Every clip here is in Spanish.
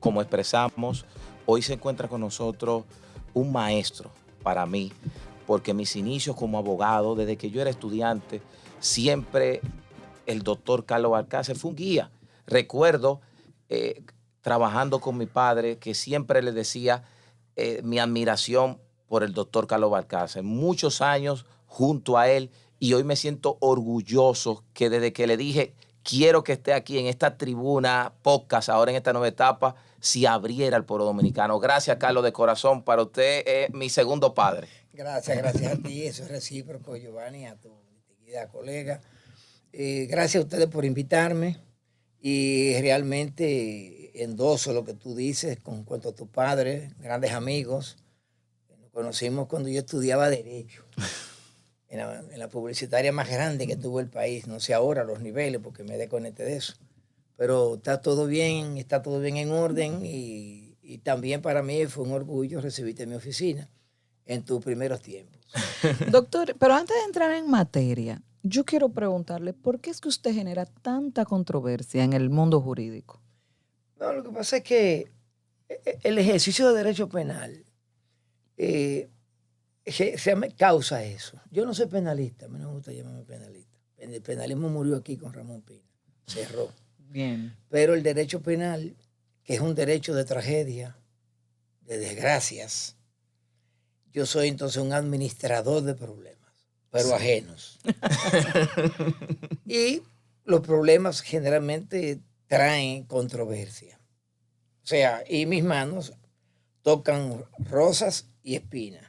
como expresamos, hoy se encuentra con nosotros un maestro para mí, porque mis inicios como abogado, desde que yo era estudiante, siempre el doctor Carlos Balcácer fue un guía. Recuerdo trabajando con mi padre que siempre le decía mi admiración por el doctor Carlos Balcácer. Muchos años junto a él y hoy me siento orgulloso que desde que le dije quiero que esté aquí en esta tribuna podcast, ahora en esta nueva etapa, si abriera el pueblo dominicano. Gracias, Carlos, de corazón. Para usted es mi segundo padre. Gracias a ti. Eso es recíproco, Giovanni, a tu distinguida colega. Gracias a ustedes por invitarme y realmente endoso lo que tú dices con cuanto a tu padre, grandes amigos. Nos conocimos cuando yo estudiaba Derecho. En la publicitaria más grande que tuvo el país, no sé ahora los niveles porque me desconecté de eso, pero está todo bien en orden y también para mí fue un orgullo recibirte en mi oficina en tus primeros tiempos. Doctor, pero antes de entrar en materia, yo quiero preguntarle, ¿por qué es que usted genera tanta controversia en el mundo jurídico? No, lo que pasa es que el ejercicio de derecho penal se me causa eso. Yo no soy penalista, a mí no me gusta llamarme penalista. El penalismo murió aquí con Ramón Pina, cerró. Bien. Pero el derecho penal, que es un derecho de tragedia, de desgracias, yo soy entonces un administrador de problemas, pero ajenos. Y los problemas generalmente traen controversia. O sea, y mis manos tocan rosas y espinas.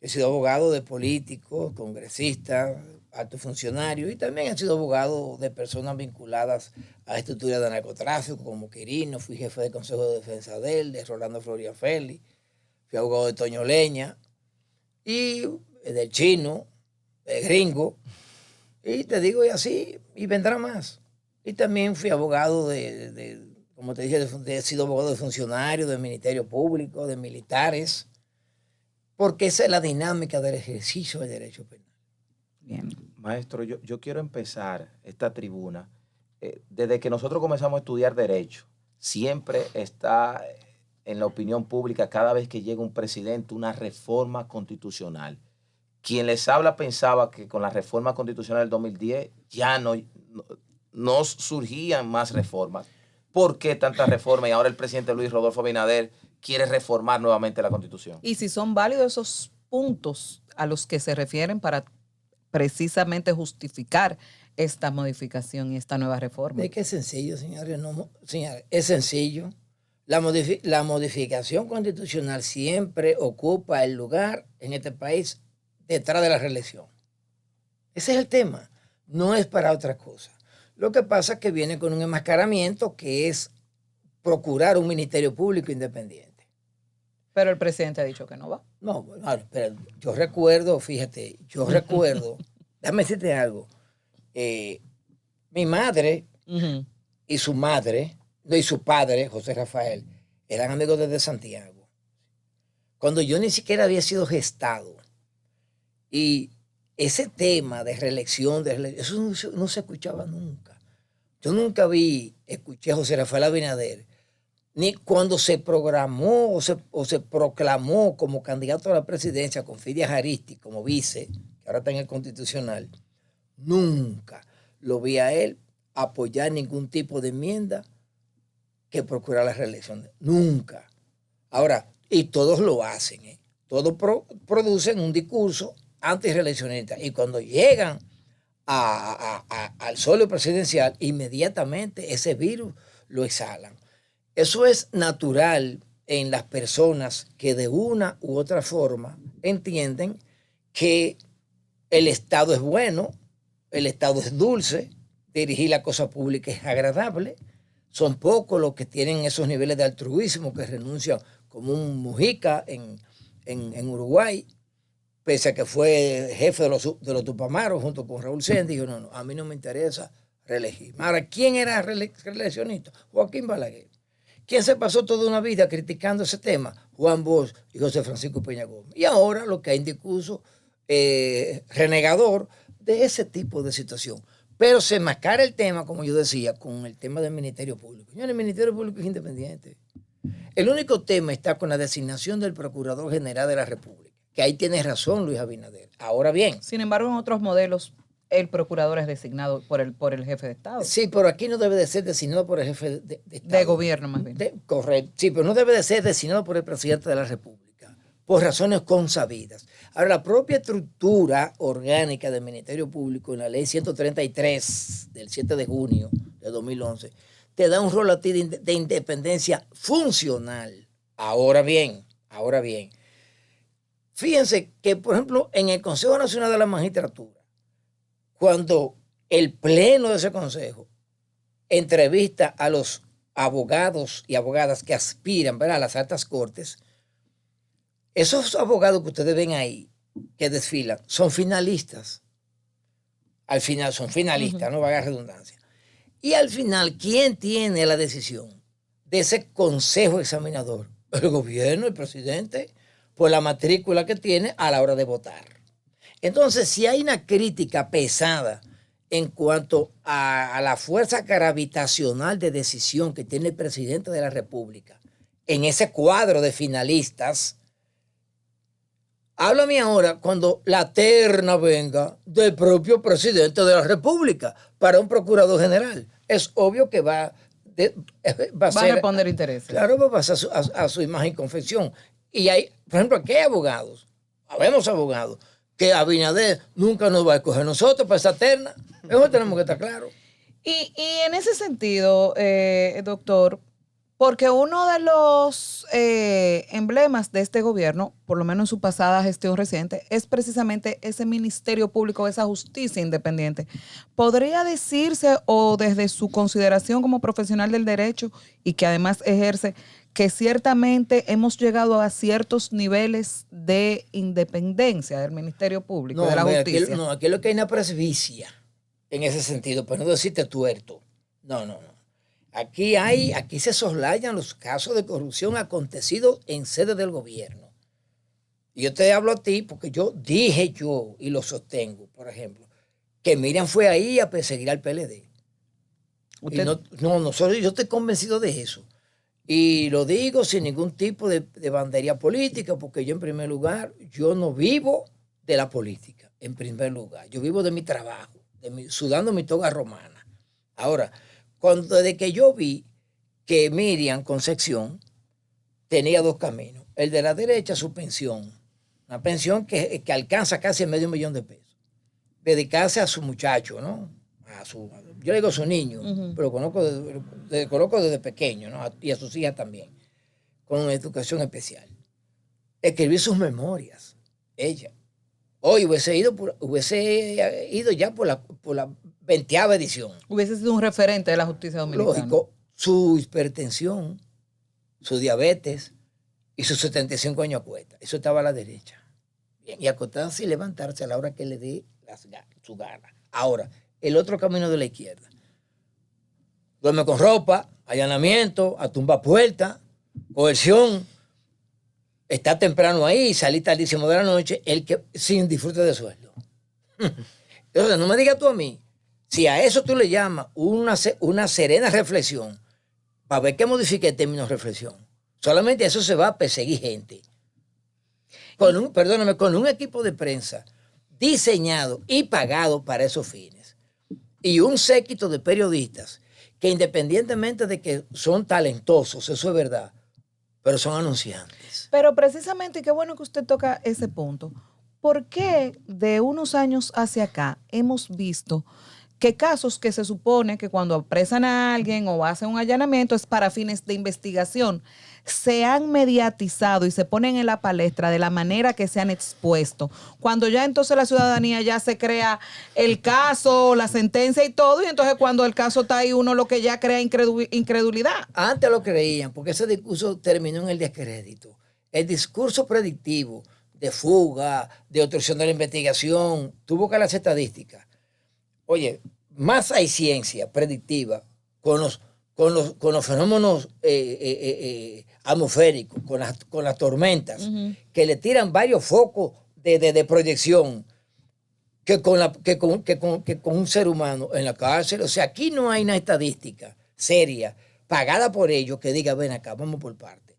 He sido abogado de políticos, congresistas, altos funcionarios y también he sido abogado de personas vinculadas a estructuras de narcotráfico como Quirino, fui jefe del Consejo de Defensa de Rolando Floria Félix, fui abogado de Toño Leña y del Chino, de Gringo, y te digo y así, y vendrá más. Y también fui abogado como te dije, he sido abogado de funcionarios, del Ministerio Público, de militares, porque esa es la dinámica del ejercicio del derecho penal. Bien. Maestro, yo quiero empezar esta tribuna. Desde que nosotros comenzamos a estudiar Derecho, siempre está en la opinión pública, cada vez que llega un presidente, una reforma constitucional. Quien les habla pensaba que con la reforma constitucional del 2010 ya no surgían más reformas. ¿Por qué tanta reforma? Y ahora el presidente Luis Rodolfo Abinader quiere reformar nuevamente la Constitución. Y si son válidos esos puntos a los que se refieren para precisamente justificar esta modificación y esta nueva reforma. Es que es sencillo, señores. No, señores, es sencillo. La modificación constitucional siempre ocupa el lugar en este país detrás de la reelección. Ese es el tema. No es para otra cosa. Lo que pasa es que viene con un enmascaramiento que es procurar un ministerio público independiente. Pero el presidente ha dicho que no va. No, pero yo recuerdo, fíjate, déjame decirte algo. Mi madre y su madre, y su padre, José Rafael, eran amigos desde Santiago. Cuando yo ni siquiera había sido gestado. Y ese tema de reelección, eso no se escuchaba nunca. Yo nunca escuché a José Rafael Abinader, ni cuando se programó o se proclamó como candidato a la presidencia con Fidia Jaristi como vice, que ahora está en el Constitucional, nunca lo vi a él apoyar ningún tipo de enmienda que procurara la reelección. Nunca. Ahora, y todos lo hacen, todos producen un discurso antirreeleccionista. Y cuando llegan al solio presidencial, inmediatamente ese virus lo exhalan. Eso es natural en las personas que de una u otra forma entienden que el Estado es bueno, el Estado es dulce, dirigir la cosa pública es agradable. Son pocos los que tienen esos niveles de altruismo que renuncian, como un Mujica en Uruguay, pese a que fue jefe de los Tupamaros junto con Raúl Sen, dijo, no, a mí no me interesa reelegir. Ahora, ¿quién era reeleccionista? Joaquín Balaguer. ¿Quién se pasó toda una vida criticando ese tema? Juan Bosch y José Francisco Peña Gómez. Y ahora lo que hay en discurso renegador de ese tipo de situación. Pero se mascara el tema, como yo decía, con el tema del Ministerio Público. Señores, el Ministerio Público es independiente. El único tema está con la designación del Procurador General de la República, que ahí tienes razón Luis Abinader. Ahora bien. Sin embargo, en otros modelos, el procurador es designado por el jefe de Estado. Sí, pero aquí no debe de ser designado por el jefe de Estado. De gobierno, más bien. Correcto. Sí, pero no debe de ser designado por el presidente de la República, por razones consabidas. Ahora, la propia estructura orgánica del Ministerio Público en la ley 133 del 7 de junio de 2011 te da un rol a ti de independencia funcional. Ahora bien, fíjense que, por ejemplo, en el Consejo Nacional de la Magistratura, cuando el pleno de ese consejo entrevista a los abogados y abogadas que aspiran, ¿verdad?, a las altas cortes, esos abogados que ustedes ven ahí, que desfilan, son finalistas. Al final son finalistas, no valga redundancia. Y al final, ¿quién tiene la decisión de ese consejo examinador? El gobierno, el presidente, por la matrícula que tiene a la hora de votar. Entonces, si hay una crítica pesada en cuanto a la fuerza gravitacional de decisión que tiene el presidente de la República en ese cuadro de finalistas, háblame ahora cuando la terna venga del propio presidente de la República para un procurador general. Es obvio que va a responder intereses. Claro, va a pasar a su imagen y confesión. Y hay, por ejemplo, aquí hay abogados, habemos abogados, que Abinader nunca nos va a escoger nosotros para esa terna. Eso tenemos que estar claro. Y en ese sentido, doctor, porque uno de los emblemas de este gobierno, por lo menos en su pasada gestión reciente, es precisamente ese Ministerio Público, esa justicia independiente. ¿Podría decirse, o desde su consideración como profesional del derecho y que además ejerce, que ciertamente hemos llegado a ciertos niveles de independencia del Ministerio Público, de la justicia? Aquí lo que hay una presbicia en ese sentido, pero no decirte tuerto. No. Aquí se soslayan los casos de corrupción acontecidos en sede del gobierno. Y yo te hablo a ti porque dije y lo sostengo, por ejemplo, que Miriam fue ahí a perseguir al PLD. Yo estoy convencido de eso. Y lo digo sin ningún tipo de bandería política, porque yo en primer lugar, yo no vivo de la política, en primer lugar. Yo vivo de mi trabajo, sudando mi toga romana. Ahora, desde que yo vi que Miriam Concepción tenía dos caminos. El de la derecha, su pensión. Una pensión que alcanza casi $500,000 de pesos. Dedicarse a su muchacho, ¿no? Yo le digo a su niño, pero conozco desde pequeño, ¿no? Y a sus hijas también, con educación especial. Escribir sus memorias, ella. Hoy hubiese ido ya por la 20ª edición. Hubiese sido un referente de la justicia dominicana. Lógico, su hipertensión, su diabetes y sus 75 años a cuesta. Eso estaba a la derecha. Bien, y acostarse y levantarse a la hora que le dé su gana. Ahora, el otro camino de la izquierda. Duerme con ropa, allanamiento, a tumba puerta, coerción. Está temprano ahí, salí tardísimo de la noche, sin disfrute de sueldo. Entonces, no me digas tú a mí, si a eso tú le llamas una serena reflexión, para ver qué modifica el término reflexión, solamente eso se va a perseguir gente. Con un equipo de prensa diseñado y pagado para esos fines. Y un séquito de periodistas que, independientemente de que son talentosos, eso es verdad, pero son anunciantes. Pero precisamente, y qué bueno que usted toca ese punto, ¿por qué de unos años hacia acá hemos visto que casos que se supone que cuando apresan a alguien o hacen un allanamiento es para fines de investigación, se han mediatizado y se ponen en la palestra de la manera que se han expuesto? Cuando ya entonces la ciudadanía ya se crea el caso, la sentencia y todo, y entonces cuando el caso está ahí, uno lo que ya crea incredulidad. Antes lo creían, porque ese discurso terminó en el descrédito. El discurso predictivo de fuga, de obstrucción de la investigación, tuvo que las estadísticas. Oye, más hay ciencia predictiva con los fenómenos atmosféricos, con las tormentas, que le tiran varios focos de proyección que con un ser humano en la cárcel. O sea, aquí no hay una estadística seria pagada por ellos que diga, ven acá, vamos por parte.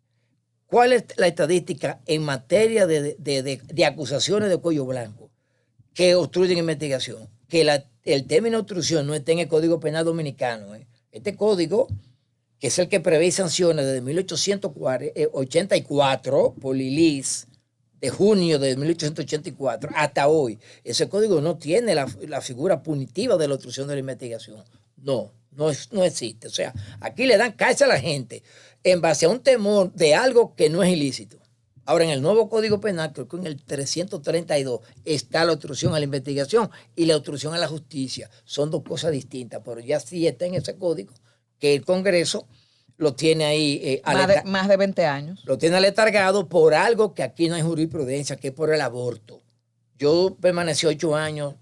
¿Cuál es la estadística en materia de acusaciones de cuello blanco que obstruyen investigación? Que el término obstrucción no está en el Código Penal Dominicano. Este código, que es el que prevé sanciones desde 1884 por Lilis, de junio de 1884 hasta hoy, ese código no tiene la figura punitiva de la obstrucción de la investigación. No existe. O sea, aquí le dan cárcel a la gente en base a un temor de algo que no es ilícito. Ahora, en el nuevo Código Penal, creo que en el 332, está la obstrucción a la investigación y la obstrucción a la justicia. Son dos cosas distintas, pero ya sí está en ese código que el Congreso lo tiene ahí. Más de 20 años. Lo tiene aletargado por algo que aquí no hay jurisprudencia, que es por el aborto. Yo permanecí 8 años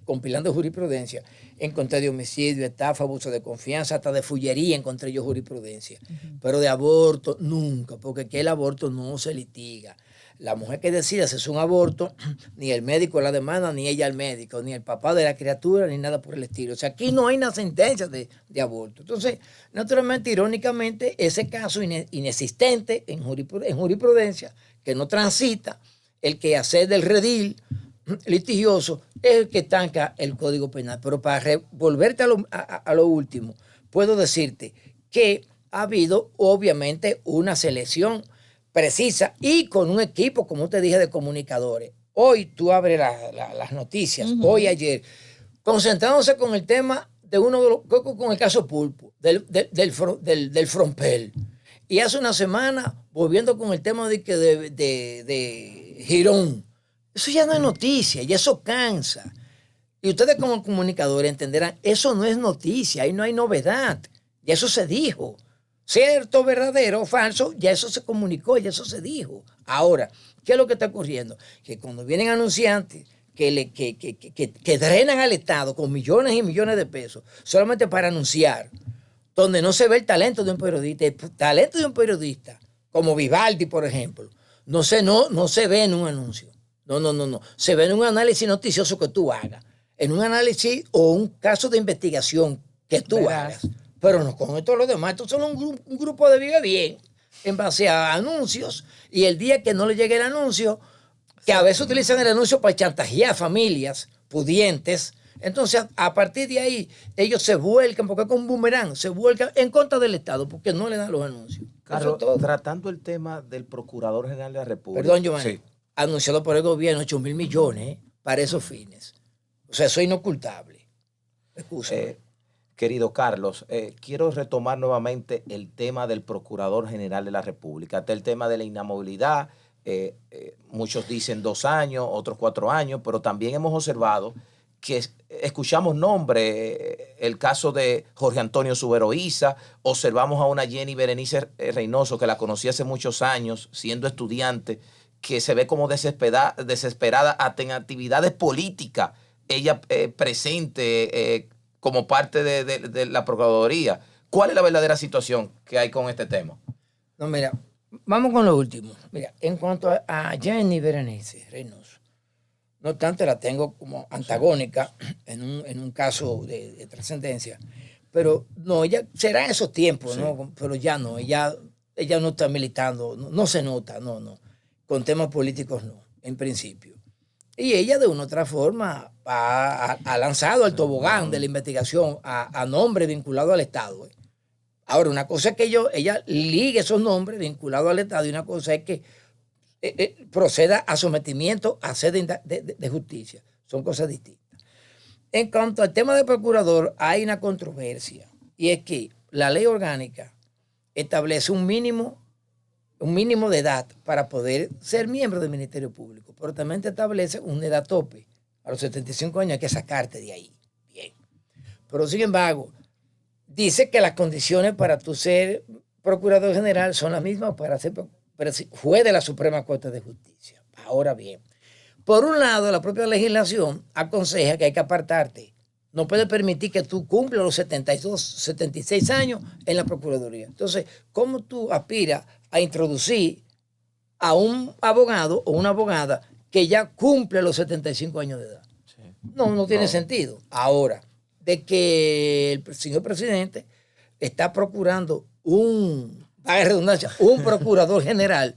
compilando jurisprudencia. Encontré de homicidio, estafa, abuso de confianza, hasta de fullería encontré yo jurisprudencia. Pero de aborto nunca, porque aquí el aborto no se litiga. La mujer que decide si es un aborto, ni el médico la demanda, ni ella el médico, ni el papá de la criatura, ni nada por el estilo. O sea, aquí no hay una sentencia de aborto. Entonces, naturalmente, irónicamente, ese caso inexistente en jurisprudencia, que no transita, el que hace del redil litigioso, es el que estanca el Código Penal. Pero para volverte a lo último, puedo decirte que ha habido, obviamente, una selección precisa y con un equipo, como te dije, de comunicadores. Hoy tú abres las noticias, hoy, ayer, concentrándose con el tema de con el caso Pulpo, del Frompel. Y hace una semana, volviendo con el tema de Girón. Eso ya no es noticia, y eso cansa. Y ustedes como comunicadores entenderán, eso no es noticia, ahí no hay novedad. Ya eso se dijo. Cierto, verdadero o falso, ya eso se comunicó, ya eso se dijo. Ahora, ¿qué es lo que está ocurriendo? Que cuando vienen anunciantes que drenan al Estado con millones y millones de pesos solamente para anunciar, donde no se ve el talento de un periodista, el talento de un periodista, como Vivaldi, por ejemplo, no se ve en un anuncio. No. Se ve en un análisis noticioso que tú hagas, en un análisis o un caso de investigación que tú hagas. Pero no con esto lo demás. Estos son un grupo de vive bien en base a anuncios, y el día que no le llegue el anuncio, que a veces utilizan el anuncio para chantajear a familias pudientes. Entonces, a partir de ahí, ellos se vuelcan, porque con un boomerang, se vuelcan en contra del Estado, porque no le dan los anuncios. Carlos, tratando el tema del Procurador General de la República. Perdón, Giovanni. Sí. Anunciado por el gobierno 8,000 millones para esos fines. O sea, eso es inocultable. Excúsame. Querido Carlos, quiero retomar nuevamente el tema del Procurador General de la República. Hasta el tema de la inamovilidad. Muchos dicen 2 años, otros 4 años, pero también hemos observado que escuchamos nombres, el caso de Jorge Antonio Subero Isa, observamos a una Jenny Berenice Reynoso, que la conocí hace muchos años, siendo estudiante, que se ve como desesperada hasta en actividades políticas, ella presente como parte de la Procuraduría. ¿Cuál es la verdadera situación que hay con este tema? No, mira, vamos con lo último. Mira, en cuanto a Jenny Berenice Reynoso, no obstante la tengo como antagónica en un caso de trascendencia, pero no, ella será en esos tiempos, sí. ¿No? Pero ya no, ella no está militando, no se nota, no. Con temas políticos no, en principio. Y ella de una u otra forma ha lanzado el tobogán de la investigación a nombres vinculados al Estado. Ahora, una cosa es que ella ligue esos nombres vinculados al Estado y una cosa es que proceda a sometimiento a sede de justicia. Son cosas distintas. En cuanto al tema del procurador, hay una controversia, y es que la ley orgánica establece un mínimo de edad para poder ser miembro del Ministerio Público, pero también te establece una edad tope. A los 75 años hay que sacarte de ahí. Bien. Pero sin embargo, dice que las condiciones para tú ser procurador general son las mismas para ser juez de la Suprema Corte de Justicia. Ahora bien, por un lado, la propia legislación aconseja que hay que apartarte. No puede permitir que tú cumplas los 72, 76 años en la Procuraduría. Entonces, ¿cómo tú aspiras a introducir a un abogado o una abogada que ya cumple los 75 años de edad? Sí. No tiene sentido. Ahora, de que el señor presidente está procurando un para redundancia, un procurador general.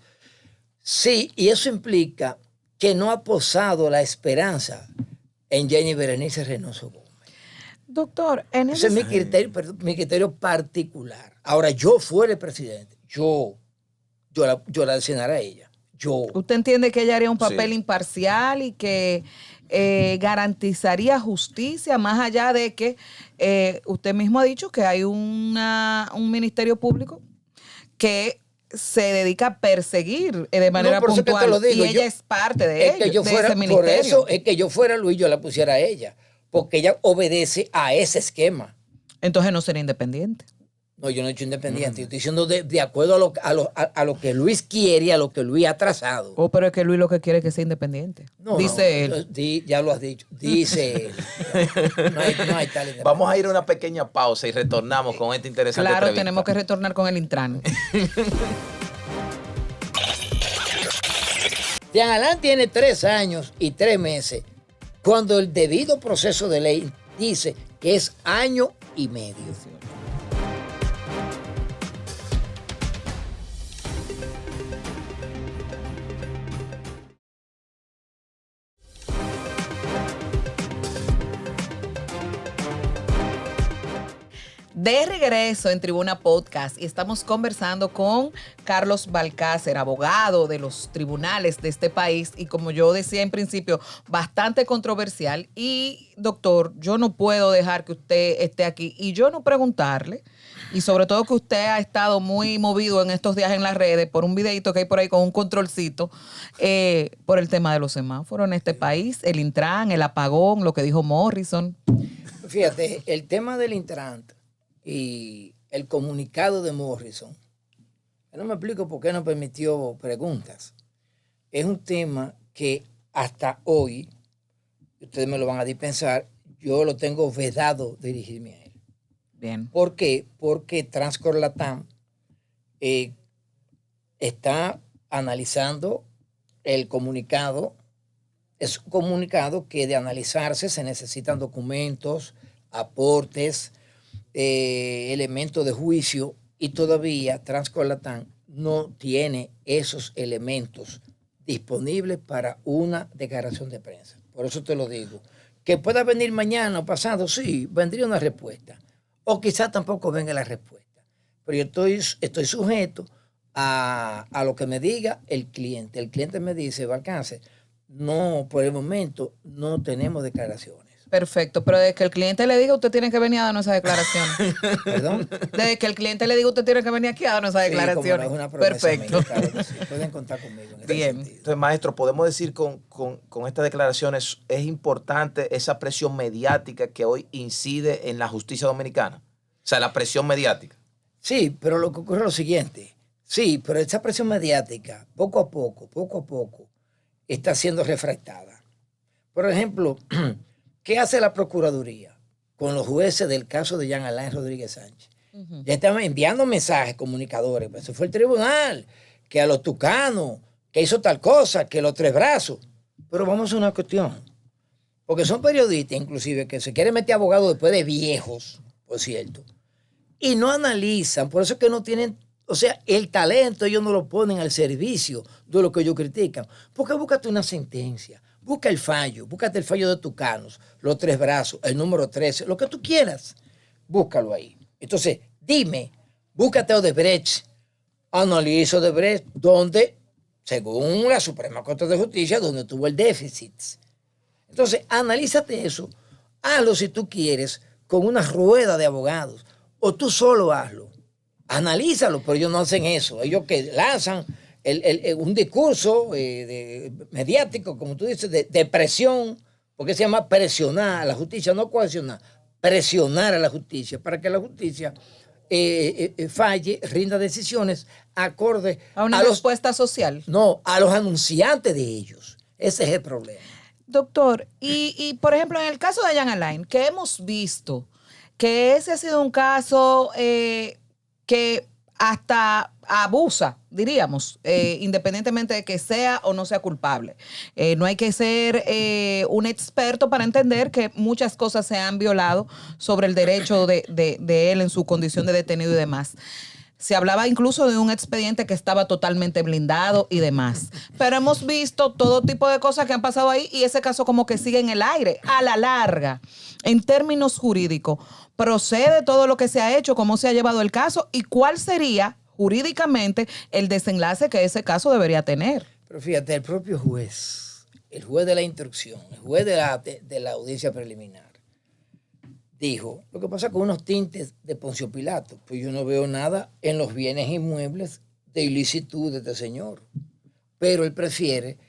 Sí, y eso implica que no ha posado la esperanza en Jenny Berenice Reynoso Gómez. Doctor, Ese es mi criterio particular. Ahora, yo fuera el presidente, yo la designara a ella. ¿Usted entiende que ella haría un papel Sí. imparcial y que garantizaría justicia más allá de que usted mismo ha dicho que hay un ministerio público que se dedica a perseguir de manera por eso que te puntual lo digo, y ella es parte de, que yo fuera, ese ministerio? por eso es que yo fuera Luis, yo la pusiera a ella, porque ella obedece a ese esquema. Entonces no sería independiente. No, yo no he hecho independiente. Yo estoy diciendo de acuerdo a lo que Luis quiere y a lo que Luis ha trazado. Oh, pero es que Luis lo que quiere es que sea independiente. Dice él. Ya lo has dicho. Dice él. No hay tal independencia. Vamos a ir a una pequeña pausa y retornamos con esta interesante Claro, entrevista. tenemos que retornar con el Intran. Jean Alain tiene 3 años y 3 meses, cuando el debido proceso de ley dice que es año y medio. De regreso en Tribuna Podcast y estamos conversando con Carlos Balcácer, abogado de los tribunales de este país y, como yo decía en principio, bastante controversial. Y, doctor, yo no puedo dejar que usted esté aquí y yo no preguntarle, y sobre todo que usted ha estado muy movido en estos días en las redes por un videito que hay por ahí con un controlcito por el tema de los semáforos en este país, el Intran, el apagón, lo que dijo Morrison. Fíjate, el tema del Intran y el comunicado de Morrison, yo no me explico por qué no permitió preguntas. Es un tema que hasta hoy, ustedes me lo van a dispensar, yo lo tengo vedado dirigirme a él. Bien. ¿Por qué? Porque Transcorp Latam está analizando el comunicado. Es un comunicado que de analizarse se necesitan documentos, aportes, elementos de juicio, y todavía Transcorp Latam no tiene esos elementos disponibles para una declaración de prensa. Por eso te lo digo. Que pueda venir mañana o pasado, sí, vendría una respuesta. O quizás tampoco venga la respuesta. Pero yo estoy sujeto a lo que me diga el cliente. El cliente me dice, Balcácer, no, por el momento no tenemos declaraciones. Perfecto, pero desde que el cliente le diga, usted tiene que venir a darnos esa declaración. ¿Perdón? Desde que el cliente le diga, usted tiene que venir aquí a darnos esa declaración. Sí, es una promesa Perfecto. mía, claro que sí. Pueden contar conmigo en ese Bien. sentido. Entonces, maestro, podemos decir con estas declaraciones, es importante esa presión mediática que hoy incide en la justicia dominicana. O sea, la presión mediática. Sí, pero lo que ocurre es lo siguiente. Sí, pero esa presión mediática, poco a poco, está siendo refractada. Por ejemplo, ¿qué hace la Procuraduría con los jueces del caso de Jean Alain Rodríguez Sánchez? Ya están enviando mensajes, comunicadores. Pues eso fue el tribunal, que a los tucanos, que hizo tal cosa, que los 3 brazos. Pero vamos a una cuestión. Porque son periodistas, inclusive, que se quieren meter abogados después de viejos, por cierto. Y no analizan, por eso es que no tienen, o sea, el talento ellos no lo ponen al servicio de lo que ellos critican. Porque búscate una sentencia, busca el fallo, búscate el fallo de Tucanos, los 3 brazos, el número 13, lo que tú quieras, búscalo ahí. Entonces, dime, búscate Odebrecht, analiza Odebrecht, donde, según la Suprema Corte de Justicia, donde tuvo el déficit. Entonces, analízate eso, hazlo si tú quieres, con una rueda de abogados, o tú solo hazlo. Analízalo, pero ellos no hacen eso. Ellos que lanzan un discurso mediático, como tú dices, de presión, porque se llama presionar a la justicia, no coaccionar, presionar a la justicia, para que la justicia falle, rinda decisiones acorde A una respuesta social. No, a los anunciantes de ellos. Ese es el problema. Doctor, y por ejemplo, en el caso de Jean Alain, que hemos visto que ese ha sido un caso que hasta abusa, diríamos, independientemente de que sea o no sea culpable. No hay que ser un experto para entender que muchas cosas se han violado sobre el derecho de él en su condición de detenido y demás. Se hablaba incluso de un expediente que estaba totalmente blindado y demás. Pero hemos visto todo tipo de cosas que han pasado ahí y ese caso como que sigue en el aire. A la larga, en términos jurídicos, ¿procede todo lo que se ha hecho? ¿Cómo se ha llevado el caso? ¿Y cuál sería jurídicamente el desenlace que ese caso debería tener? Pero fíjate, el propio juez, el juez de la instrucción, el juez de la audiencia preliminar, dijo, lo que pasa con unos tintes de Poncio Pilato, pues yo no veo nada en los bienes inmuebles de ilicitud de este señor. Pero él prefiere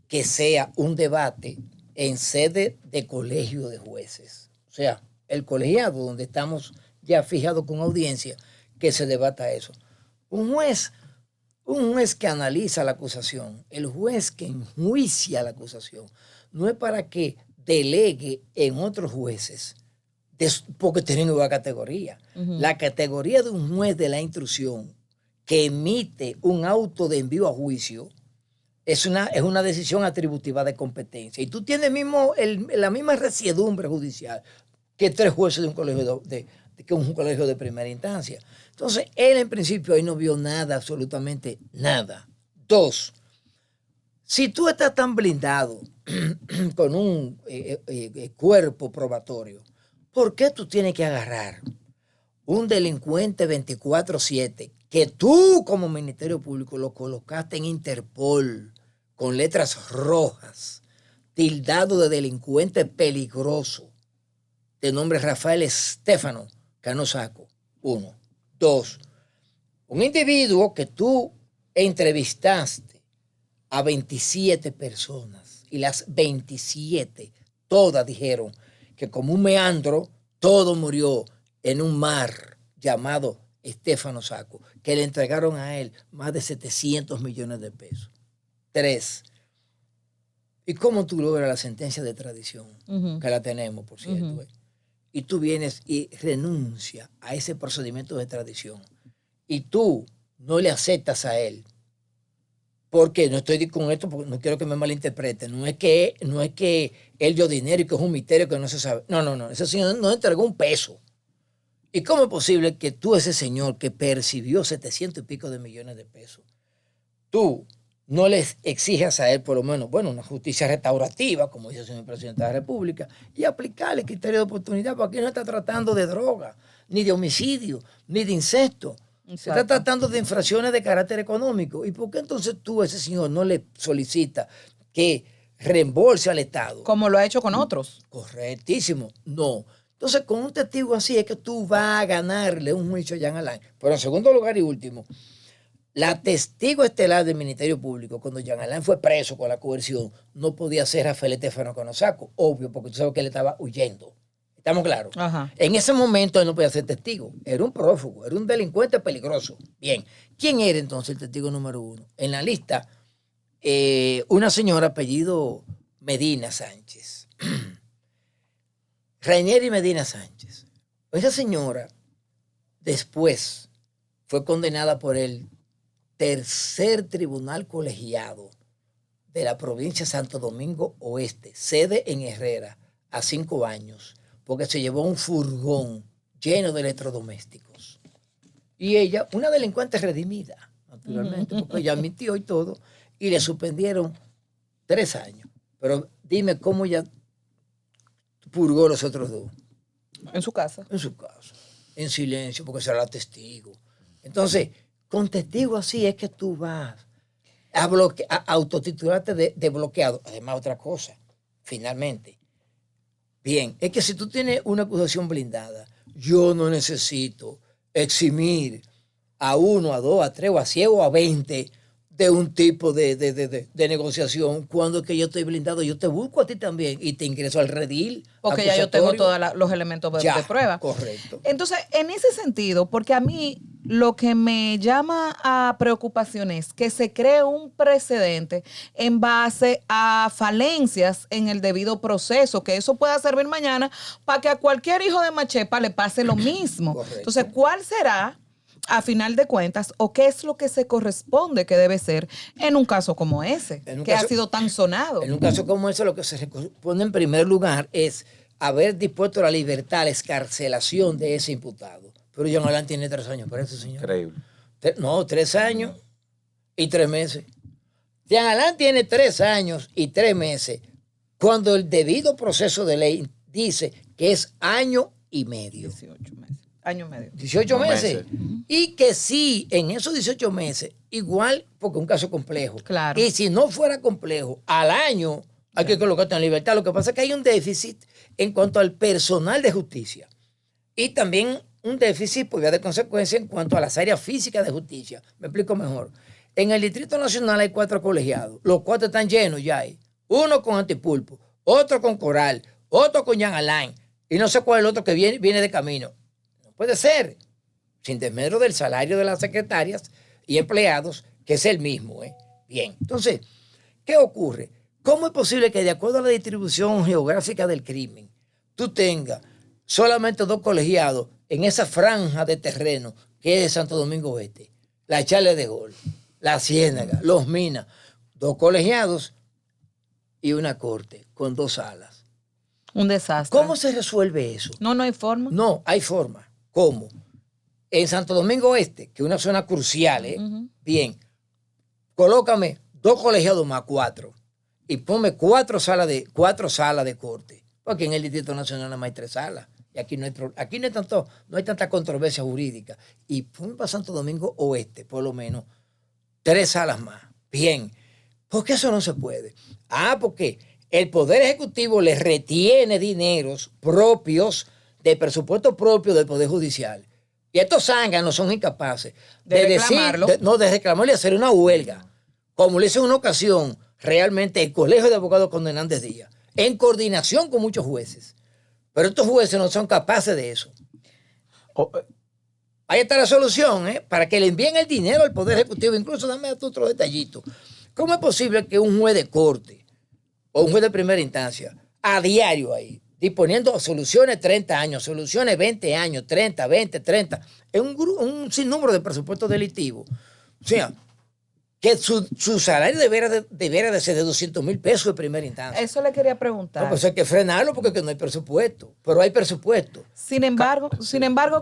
que sea un debate en sede de colegio de jueces. O sea, el colegiado donde estamos ya fijados con audiencia, que se debata eso. Un juez que analiza la acusación, el juez que enjuicia la acusación, no es para que delegue en otros jueces, porque tienen nueva categoría. La categoría de un juez de la instrucción que emite un auto de envío a juicio es una decisión atributiva de competencia. Y tú tienes la misma resiedumbre judicial que 3 jueces de un colegio que un colegio de primera instancia. Entonces, él en principio ahí no vio nada, absolutamente nada. 2, si tú estás tan blindado con un cuerpo probatorio, ¿por qué tú tienes que agarrar un delincuente 24/7 que tú como Ministerio Público lo colocaste en Interpol con letras rojas, tildado de delincuente peligroso, de nombre Rafael Estefano Cano Sacco? 1. 2, un individuo que tú entrevistaste a 27 personas y las 27 todas dijeron que como un meandro, todo murió en un mar llamado Estefano Sacco, que le entregaron a él más de 700 millones de pesos. 3, ¿y cómo tú logras la sentencia de extradición? Que la tenemos, por cierto. Y tú vienes y renuncias a ese procedimiento de extradición y tú no le aceptas a él. Porque no estoy con esto, porque no quiero que me malinterpreten. No es que él dio dinero y que es un misterio que no se sabe. No. Ese señor no entregó un peso. ¿Y cómo es posible que tú, ese señor que percibió 700 y pico de millones de pesos, tú no les exijas a él por lo menos, una justicia restaurativa, como dice el señor presidente de la República, y aplicarle criterio de oportunidad? Porque aquí no está tratando de droga, ni de homicidio, ni de incesto. Exacto. Se está tratando de infracciones de carácter económico. ¿Y por qué entonces tú a ese señor no le solicitas que reembolse al Estado? Como lo ha hecho con otros. Correctísimo. No. Entonces, con un testigo así es que tú vas a ganarle un juicio a Jean Alain. Pero en segundo lugar y último, la testigo estelar del Ministerio Público, cuando Jean Alain fue preso con la coerción, no podía ser Rafael Estefano Cano Sacco. Obvio, porque tú sabes que él estaba huyendo. ¿Estamos claros? Ajá. En ese momento él no podía ser testigo. Era un prófugo, era un delincuente peligroso. Bien. ¿Quién era entonces el testigo número 1? En la lista, una señora apellido Medina Sánchez. Rainieri Medina Sánchez. Esa señora después fue condenada por el tercer tribunal colegiado de la provincia de Santo Domingo Oeste, sede en Herrera, a 5 años, porque se llevó un furgón lleno de electrodomésticos. Y ella, una delincuente redimida, naturalmente, porque ella admitió y todo, y le suspendieron 3 años. Pero dime cómo ella purgó los otros 2. En su casa. En su casa. En silencio, porque será testigo. Entonces, con testigo así es que tú vas a autotitularte de bloqueado. Además, otra cosa, finalmente. Bien, es que si tú tienes una acusación blindada, yo no necesito eximir a 1, a 2, a 3, o a 100 o a 20 de un tipo de negociación. Cuando es que yo estoy blindado, yo te busco a ti también y te ingreso al redil. Porque ya yo tengo todos los elementos de prueba. Correcto. Entonces, en ese sentido, porque a mí lo que me llama a preocupación es que se cree un precedente en base a falencias en el debido proceso, que eso pueda servir mañana para que a cualquier hijo de Machepa le pase lo mismo. Correcto. Entonces, ¿cuál será, a final de cuentas, o qué es lo que se corresponde que debe ser en un caso como ese, ha sido tan sonado? En un caso como ese, lo que se corresponde en primer lugar es haber dispuesto la libertad, la excarcelación de ese imputado. Pero Jean Alain tiene 3 años por eso, señor. Increíble. No, 3 años y 3 meses. Jean Alain tiene 3 años y 3 meses, cuando el debido proceso de ley dice que es año y medio. 18 meses. Año y medio. 18 meses. Y que sí, en esos 18 meses, igual, porque es un caso complejo. Claro. Y si no fuera complejo, al año hay que colocarte en libertad. Lo que pasa es que hay un déficit en cuanto al personal de justicia. Y también un déficit, por vía de consecuencia, en cuanto a las áreas físicas de justicia. Me explico mejor. En el Distrito Nacional hay 4 colegiados. Los 4 están llenos ya. Uno con Antipulpo, otro con Coral, otro con Jean Alain. Y no sé cuál es el otro que viene de camino. No puede ser. Sin desmedro del salario de las secretarias y empleados, que es el mismo. Bien. Entonces, ¿qué ocurre? ¿Cómo es posible que de acuerdo a la distribución geográfica del crimen, tú tengas solamente 2 colegiados en esa franja de terreno que es Santo Domingo Oeste? La Charles de Gaulle, la Ciénaga, Los Minas, 2 colegiados y una corte con 2 salas. Un desastre. ¿Cómo se resuelve eso? No hay forma. No, hay forma. ¿Cómo? En Santo Domingo Oeste, que es una zona crucial, bien, colócame 2 colegiados más 4 y ponme 4 salas de corte, porque en el Distrito Nacional nada más hay 3 salas. Y aquí no hay tanta controversia jurídica. Y ponme para Santo Domingo Oeste, por lo menos, 3 salas más. Bien. ¿Por qué eso no se puede? Porque el Poder Ejecutivo le retiene dineros propios, de presupuesto propio del Poder Judicial. Y estos zánganos son incapaces de reclamarlo. De reclamarlo y hacer una huelga. Como le hizo en una ocasión realmente el Colegio de Abogados con Hernández Díaz, en coordinación con muchos jueces. Pero estos jueces no son capaces de eso. Ahí está la solución, para que le envíen el dinero al Poder Ejecutivo. Incluso dame otro detallito. ¿Cómo es posible que un juez de corte o un juez de primera instancia, a diario ahí, disponiendo soluciones 30 años, soluciones 20 años, 30, 20, 30, en un sinnúmero de presupuestos delictivos? O sea, que su salario debiera de ser de 200,000 pesos de primera instancia. Eso le quería preguntar. No, pues hay que frenarlo porque no hay presupuesto, pero hay presupuesto. Sin embargo,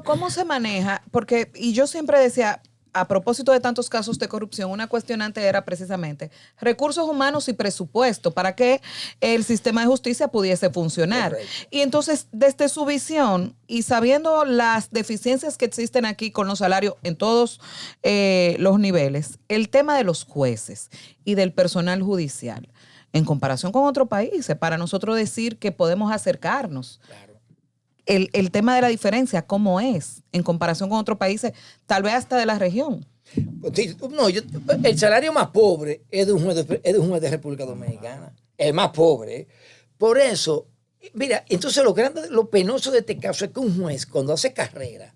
¿cómo se maneja? Porque, y yo siempre decía, a propósito de tantos casos de corrupción, una cuestionante era precisamente recursos humanos y presupuesto para que el sistema de justicia pudiese funcionar. Correcto. Y entonces, desde su visión y sabiendo las deficiencias que existen aquí con los salarios en todos los niveles, el tema de los jueces y del personal judicial, en comparación con otros países, para nosotros decir que podemos acercarnos. Claro. El tema de la diferencia, ¿cómo es en comparación con otros países, tal vez hasta de la región? No, el salario más pobre es de un juez de República Dominicana. El más pobre. Por eso, mira, entonces lo penoso de este caso es que un juez, cuando hace carrera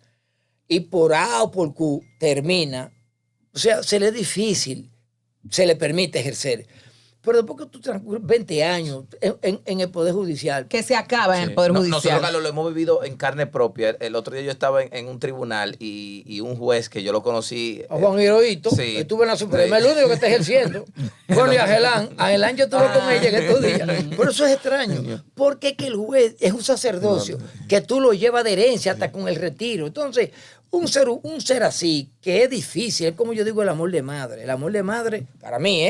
y por A o por Q termina, o sea, se le es difícil, se le permite ejercer. Pero después que tú transcurres 20 años en el Poder Judicial. Que se acaba en el Poder Judicial. Nosotros, Carlos, lo hemos vivido en carne propia. El otro día yo estaba en un tribunal y un juez que yo lo conocí. A Juan Hirohito, sí, estuve en la Suprema, el único que está ejerciendo. Bueno, y a Gelán yo estuve con ella en estos días. Pero eso es extraño, porque es que el juez es un sacerdocio que tú lo llevas de herencia hasta con el retiro. Entonces, un ser así, que es difícil, es como yo digo el amor de madre. El amor de madre, para mí,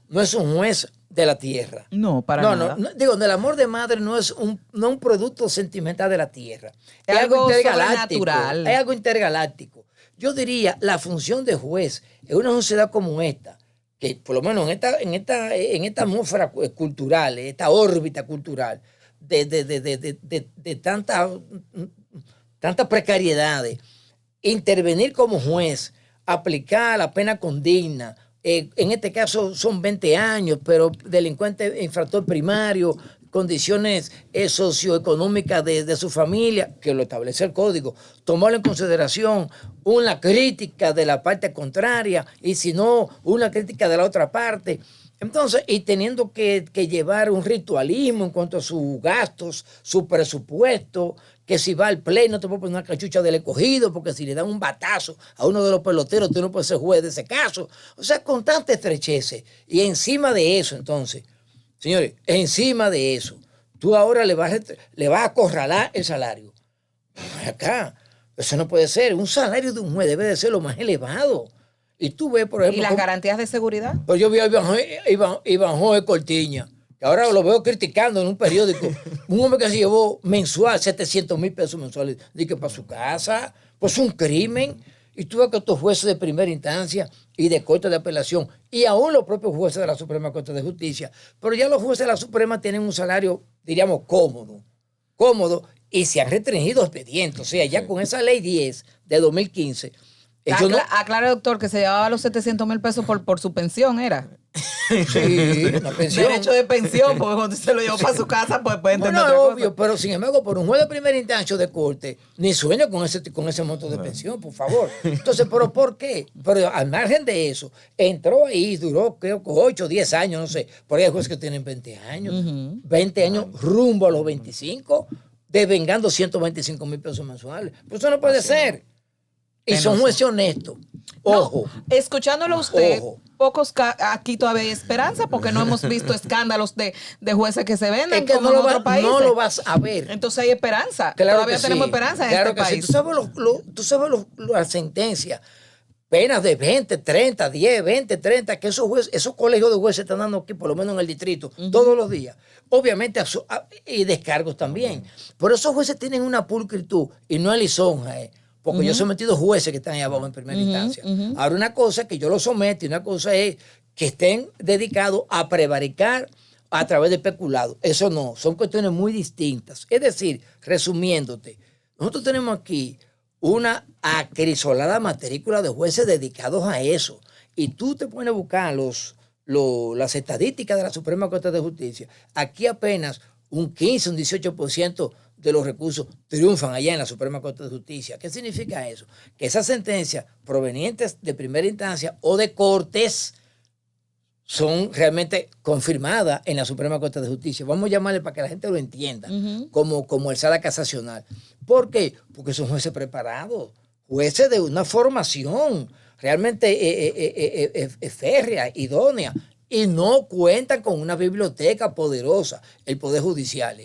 no es un juez de la tierra. No, para nada. No, digo, el amor de madre no es un producto sentimental de la tierra. Es algo sobrenatural. Es algo intergaláctico. Yo diría, la función de juez en una sociedad como esta, que por lo menos en esta atmósfera cultural, en esta órbita cultural, de tantas precariedades, intervenir como juez, aplicar la pena condigna. En este caso son 20 años, pero delincuente infractor primario, condiciones socioeconómicas de su familia, que lo establece el código, tomarlo en consideración, una crítica de la parte contraria y si no, una crítica de la otra parte. Entonces, y teniendo que llevar un ritualismo en cuanto a sus gastos, su presupuesto, que si va al play no te puedes poner una cachucha del escogido, porque si le dan un batazo a uno de los peloteros, tú no puedes ser juez de ese caso. O sea, con tanta estrechez. Y encima de eso, entonces, señores, encima de eso, tú ahora le vas a acorralar el salario. Acá, Eso no puede ser. Un salario de un juez debe de ser lo más elevado. Y tú ves, por ejemplo... ¿Y las garantías de seguridad? Pues yo vi a Iván Jorge Cortiña, que ahora lo veo criticando en un periódico. Un hombre que se llevó mensual 700,000 pesos mensuales. Dice que para su casa, pues un crimen. Y tú ves que estos jueces de primera instancia y de corte de apelación, y aún los propios jueces de la Suprema Corte de Justicia, pero ya los jueces de la Suprema tienen un salario, diríamos, cómodo, y se han restringido expedientes. O sea, ya con esa ley 10 de 2015, Aclare, doctor, que se llevaba los 700,000 pesos por su pensión, ¿era? Sí, una pensión. Derecho de pensión, porque cuando se lo llevó para su casa, pues puede entender Bueno, otra obvio, cosa. pero sin embargo, por un juez de primera instancia o de corte, ni sueño con ese monto de pensión, por favor. Entonces, ¿pero por qué? Pero al margen de eso, entró ahí, duró creo que 8, 10 años, no sé. Por ahí hay jueces que tienen 20 años, 20 años rumbo a los 25, devengando 125,000 pesos mensuales. Pues eso no puede ser. Y son jueces honestos. Ojo. No, escuchándolo a usted, Ojo. aquí todavía hay esperanza porque no hemos visto escándalos de jueces que se venden Es que como no en otros países. no lo vas a ver. Entonces hay esperanza. Claro Todavía que tenemos sí. esperanza en Claro este que sí. país. Tú sabes las sentencias, penas de 20, 30, 10, 20, 30, que esos colegios de jueces están dando aquí, por lo menos en el distrito, todos los días. Obviamente, y descargos también. Pero esos jueces tienen una pulcritud y no es lisonja, porque yo he sometido jueces que están ahí abajo en primera instancia. Ahora, una cosa es que yo los someto y una cosa es que estén dedicados a prevaricar a través de peculado. Eso no, son cuestiones muy distintas. Es decir, resumiéndote, nosotros tenemos aquí una acrisolada matrícula de jueces dedicados a eso. Y tú te pones a buscar las estadísticas de la Suprema Corte de Justicia. Aquí apenas un 15, un 18% de los recursos triunfan allá en la Suprema Corte de Justicia. ¿Qué significa eso? Que esas sentencias provenientes de primera instancia o de cortes son realmente confirmadas en la Suprema Corte de Justicia. Vamos a llamarle para que la gente lo entienda, como el sala casacional. ¿Por qué? Porque son jueces preparados, jueces de una formación realmente férrea, idónea, y no cuentan con una biblioteca poderosa, el Poder Judicial.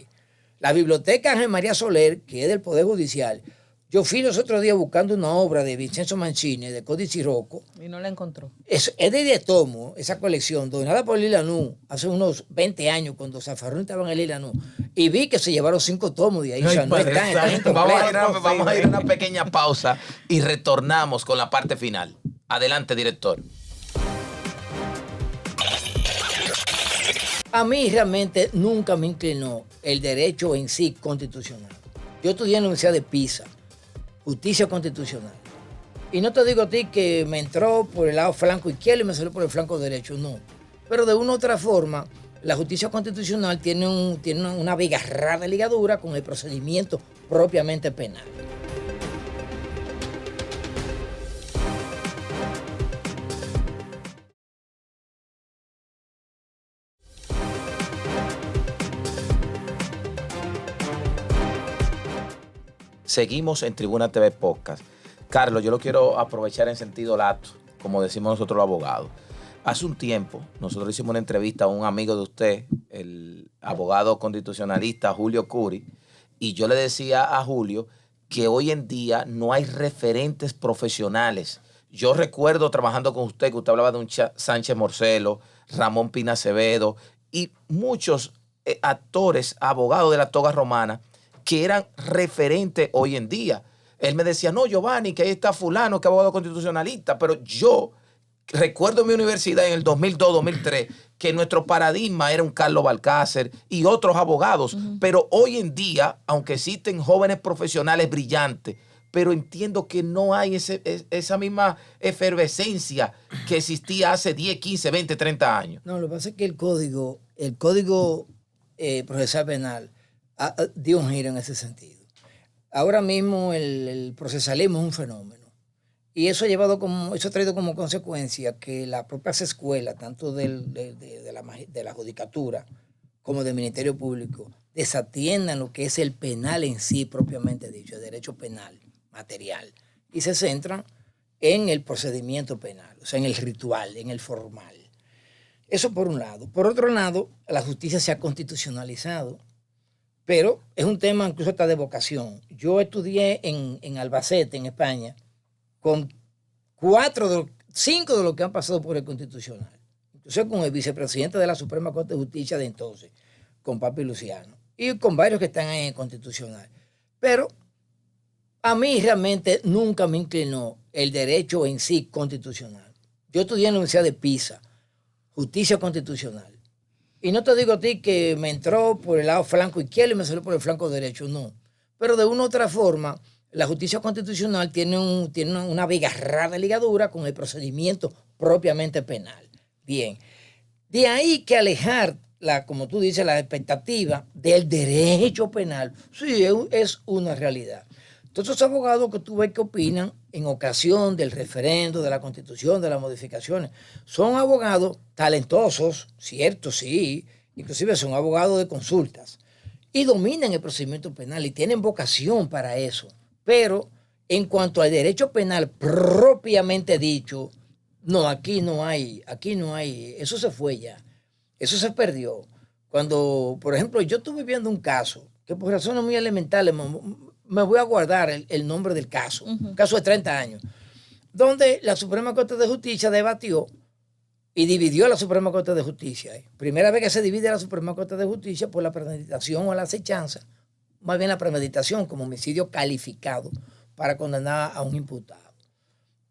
La biblioteca Ángel María Soler, que es del Poder Judicial, yo fui los otros días buscando una obra de Vincenzo Mancini, de Códice Rocco. Y no la encontró. Es de 10 tomos, esa colección, donada por Lila Nu, hace unos 20 años, cuando Zafarrón estaba en el Lila Nu. Y vi que se llevaron 5 tomos de ahí. O sea, no están Vamos a ir a una pequeña pausa y retornamos con la parte final. Adelante, director. A mí realmente nunca me inclinó el derecho en sí constitucional. Yo estudié en la Universidad de Pisa, justicia constitucional. Y no te digo a ti que me entró por el lado flanco izquierdo y me salió por el flanco derecho, no. Pero de una u otra forma, la justicia constitucional tiene una abigarrada ligadura con el procedimiento propiamente penal. Seguimos en Tribuna TV Podcast. Carlos, yo lo quiero aprovechar en sentido lato, como decimos nosotros los abogados. Hace un tiempo, nosotros hicimos una entrevista a un amigo de usted, el abogado constitucionalista Julio Curi, y yo le decía a Julio que hoy en día no hay referentes profesionales. Yo recuerdo trabajando con usted, que usted hablaba de un Sánchez Morcelo, Ramón Pina Acevedo y muchos actores, abogados de la toga romana, que eran referentes hoy en día. Él me decía, no, Giovanni, que ahí está fulano, que es abogado constitucionalista, pero yo recuerdo en mi universidad en el 2002, 2003, que nuestro paradigma era un Carlos Balcácer y otros abogados, pero hoy en día, aunque existen jóvenes profesionales brillantes, pero entiendo que no hay esa misma efervescencia que existía hace 10, 15, 20, 30 años. No, lo que pasa es que el código procesal penal dio un giro en ese sentido. Ahora mismo el procesalismo es un fenómeno. Y eso ha traído como consecuencia que las propias escuelas, tanto de la judicatura como del Ministerio Público, desatiendan lo que es el penal en sí propiamente dicho, el derecho penal material, y se centran en el procedimiento penal, o sea, en el ritual, en el formal. Eso por un lado. Por otro lado, la justicia se ha constitucionalizado pero es un tema incluso hasta de vocación. Yo estudié en Albacete, en España, con 5 de los que han pasado por el Constitucional. Entonces con el vicepresidente de la Suprema Corte de Justicia de entonces, con Papi Luciano, y con varios que están ahí en el Constitucional. Pero a mí realmente nunca me inclinó el derecho en sí constitucional. Yo estudié en la Universidad de Pisa, justicia constitucional. Y no te digo a ti que me entró por el lado flanco izquierdo y me salió por el flanco derecho, no. Pero de una u otra forma, la justicia constitucional tiene una abigarrada ligadura con el procedimiento propiamente penal. Bien, de ahí que alejar, como tú dices, la expectativa del derecho penal, sí, es una realidad. Todos esos abogados que tú ves que opinan en ocasión del referendo, de la Constitución, de las modificaciones, son abogados talentosos, cierto, sí, inclusive son abogados de consultas, y dominan el procedimiento penal y tienen vocación para eso. Pero en cuanto al derecho penal propiamente dicho, no, aquí no hay, eso se fue ya, eso se perdió. Cuando, por ejemplo, yo estuve viendo un caso que por razones muy elementales me voy a guardar el nombre del caso, un caso de 30 años, donde la Suprema Corte de Justicia debatió y dividió la Suprema Corte de Justicia. Primera vez que se divide la Suprema Corte de Justicia por la premeditación o la acechanza, más bien la premeditación como homicidio calificado para condenar a un imputado.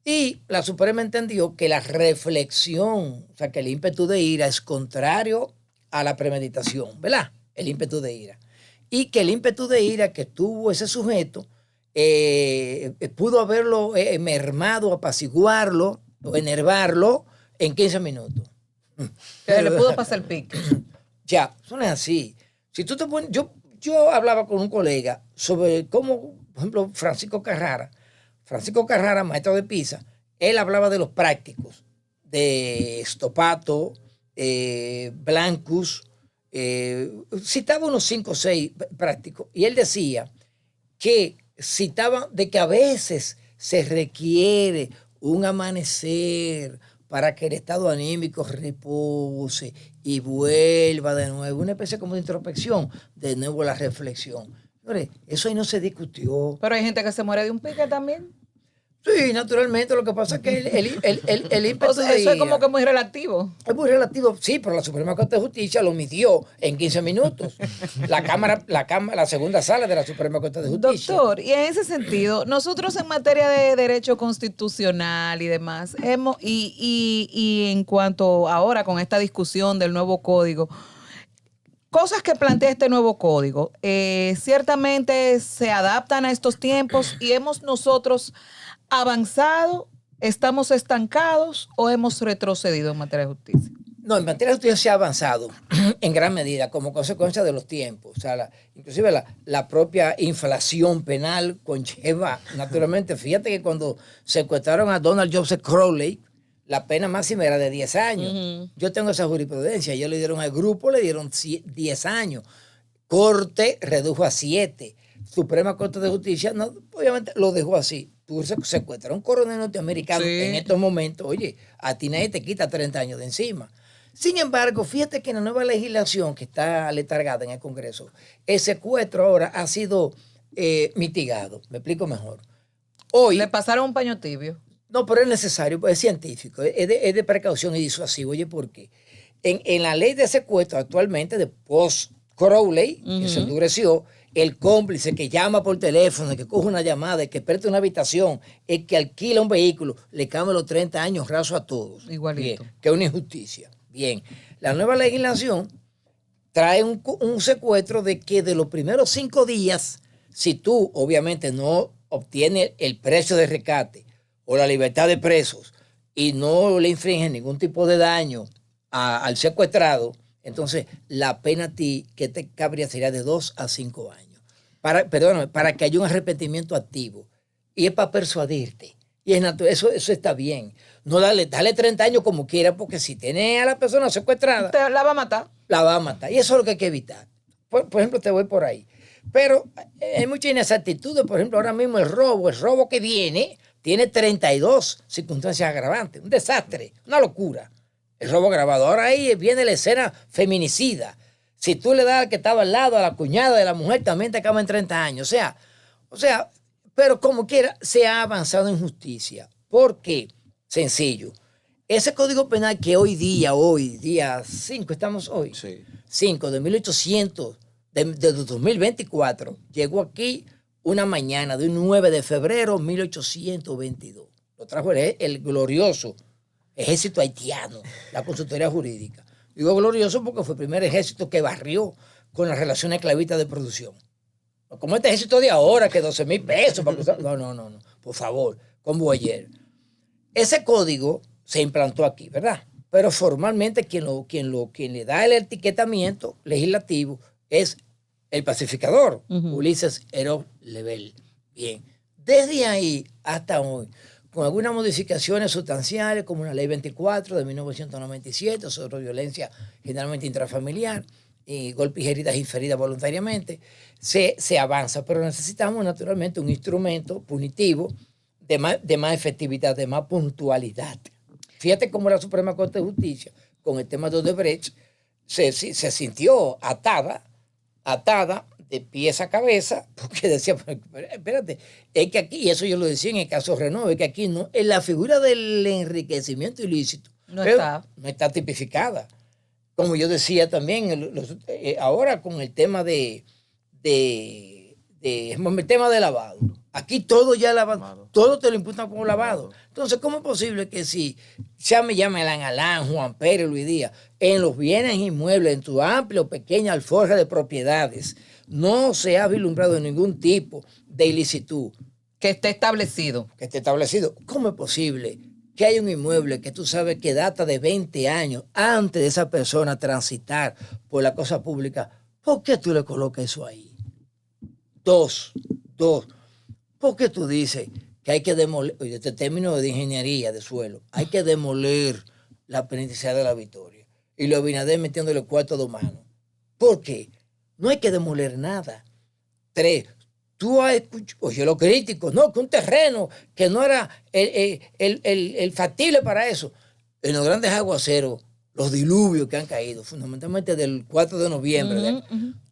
Y la Suprema entendió que la reflexión, o sea, que el ímpetu de ira es contrario a la premeditación, ¿verdad? El ímpetu de ira. Y que el ímpetu de ira que tuvo ese sujeto pudo haberlo mermado, apaciguarlo o enervarlo en 15 minutos. Que le pudo pasar el pique. Ya, eso no es así. Si tú te pones, yo hablaba con un colega sobre cómo, por ejemplo, Francisco Carrara, maestro de Pisa, él hablaba de los prácticos, de Stopato, Blancus, citaba unos 5 o 6 prácticos, y él decía que de que a veces se requiere un amanecer para que el estado anímico repose y vuelva de nuevo, una especie como de introspección, de nuevo la reflexión. Señores, eso ahí no se discutió. Pero hay gente que se muere de un pique también. Sí, naturalmente, lo que pasa es que el ímpetu eso es como que muy relativo. Es muy relativo, sí, pero la Suprema Corte de Justicia lo midió en 15 minutos. La segunda sala de la Suprema Corte de Justicia. Doctor, y en ese sentido, nosotros en materia de derecho constitucional y demás, y en cuanto ahora con esta discusión del nuevo código, cosas que plantea este nuevo código, ciertamente se adaptan a estos tiempos y hemos nosotros avanzado, estamos estancados o hemos retrocedido en materia de justicia. No, en materia de justicia se ha avanzado en gran medida como consecuencia de los tiempos. O sea, inclusive la propia inflación penal conlleva, naturalmente, fíjate que cuando secuestraron a Donald Joseph Crowley, la pena máxima era de 10 años. Uh-huh. Yo tengo esa jurisprudencia. Ellos le dieron al grupo, le dieron 10 años. Corte redujo a 7. Suprema Corte de Justicia, no, obviamente lo dejó así. Tú secuestras a un coronel norteamericano en estos momentos, oye, a ti nadie te quita 30 años de encima. Sin embargo, fíjate que en la nueva legislación que está letargada en el Congreso, el secuestro ahora ha sido mitigado. Me explico mejor. Hoy, le pasaron un paño tibio. No, pero es necesario, es científico, es de precaución y disuasivo. Oye, ¿por qué? En la ley de secuestro actualmente, de post-Crowley, que se endureció, el cómplice que llama por teléfono, el que coge una llamada, el que presta una habitación, el que alquila un vehículo, le cambia los 30 años raso a todos. Igualito. Bien, que es una injusticia. Bien, la nueva legislación trae un secuestro de que de los primeros 5 días, si tú obviamente no obtienes el precio de rescate o la libertad de presos y no le infringen ningún tipo de daño al secuestrado, entonces la pena a ti que te cabría sería de 2 a 5 años. Para que haya un arrepentimiento activo. Y es para persuadirte. Y eso está bien. No dale 30 años como quiera, porque si tiene a la persona secuestrada, la va a matar. La va a matar. Y eso es lo que hay que evitar. Por ejemplo, te voy por ahí. Pero hay muchas inexactitudes. Por ejemplo, ahora mismo el robo que viene tiene 32 circunstancias agravantes. Un desastre, una locura. El robo agravado. Ahora ahí viene la escena feminicida. Si tú le das al que estaba al lado, a la cuñada de la mujer, también te acaba en 30 años. O sea, pero como quiera, se ha avanzado en justicia. ¿Por qué? Sencillo. Ese Código Penal que hoy día 5, estamos hoy, Sí. 5 de 1800, de 2024, llegó aquí una mañana de un 9 de febrero de 1822. Lo trajo el glorioso ejército haitiano, la consultoría jurídica. Digo glorioso porque fue el primer ejército que barrió con las relaciones esclavistas de producción. No como este ejército de ahora, que 12,000 pesos para cruzar. No. Por favor, con Boyer. Ese código se implantó aquí, ¿verdad? Pero formalmente quien le da el etiquetamiento legislativo es el pacificador, Ulises Heró Lebel. Bien. Desde ahí hasta hoy, con algunas modificaciones sustanciales, como la Ley 24 de 1997 sobre violencia generalmente intrafamiliar y golpes y heridas inferidas voluntariamente, se avanza, pero necesitamos naturalmente un instrumento punitivo de más efectividad, de más puntualidad. Fíjate cómo la Suprema Corte de Justicia, con el tema de Odebrecht, se sintió atada de pies a cabeza, porque decía, espérate, es que aquí, y eso yo lo decía en el caso Renault, es que aquí no, en la figura del enriquecimiento ilícito no está tipificada. Como yo decía también, ahora con el tema el tema de lavado. Aquí todo ya lavado, todo te lo imputan como lavado. Entonces, ¿cómo es posible que si ya me llame Alán, Juan Pérez, Luis Díaz, en los bienes inmuebles, en tu amplia o pequeña alforja de propiedades, no se ha vislumbrado ningún tipo de ilicitud? Que esté establecido. ¿Cómo es posible que haya un inmueble que tú sabes que data de 20 años antes de esa persona transitar por la cosa pública? ¿Por qué tú le colocas eso ahí? Dos. ¿Por qué tú dices que hay que demoler, este término de ingeniería de suelo, hay que demoler la penitenciaria de La Victoria? Y los Abinader metiéndole cuarto de mano. ¿Por qué? No hay que demoler nada. 3. Tú has escuchado, oye, los críticos, no, que un terreno que no era el factible para eso. En los grandes aguaceros, los diluvios que han caído, fundamentalmente del 4 de noviembre.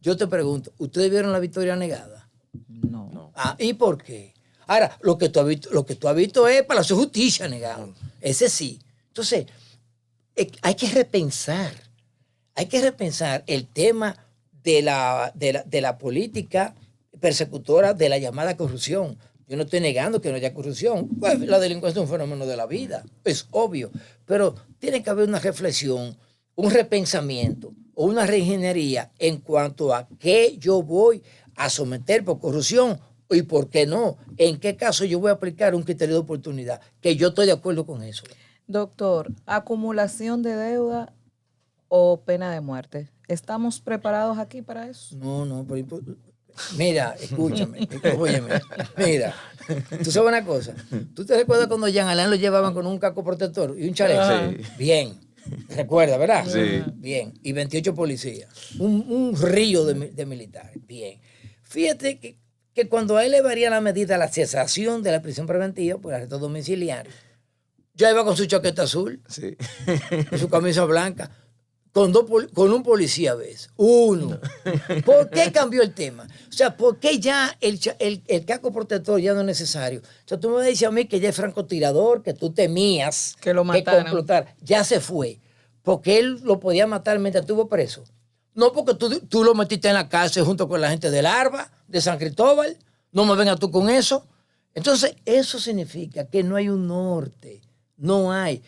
Yo te pregunto, ¿ustedes vieron La Victoria negada? No. ¿Y por qué? Ahora, lo que tú has visto es Palacio de Justicia negado. Ese sí. Entonces, hay que repensar el tema de la política persecutora de la llamada corrupción. Yo no estoy negando que no haya corrupción. Pues, la delincuencia es un fenómeno de la vida, es obvio. Pero tiene que haber una reflexión, un repensamiento o una reingeniería en cuanto a qué yo voy a someter por corrupción y por qué no. En qué caso yo voy a aplicar un criterio de oportunidad, que yo estoy de acuerdo con eso. Doctor, acumulación de deuda o pena de muerte. ¿Estamos preparados aquí para eso? No, pero mira, escúchame, óyeme, mira, tú sabes una cosa, ¿tú te recuerdas cuando Jean Alain lo llevaban con un casco protector y un chaleco? Sí. Bien, ¿recuerdas, verdad? Sí. Bien, y 28 policías, un río de militares, bien. Fíjate que cuando a él le varía la medida la cesación de la prisión preventiva por arresto domiciliario, ya iba con su chaqueta azul, Sí. y su camisa blanca, con un policía a veces. Uno. ¿Por qué cambió el tema? O sea, ¿por qué ya el casco protector ya no es necesario? O sea, tú me dices a mí que ya es francotirador, que tú temías que lo mataran. Ya se fue. Porque él lo podía matar mientras estuvo preso. No porque tú lo metiste en la cárcel junto con la gente del ARBA, de San Cristóbal. No me vengas tú con eso. Entonces, eso significa que no hay un norte. No hay.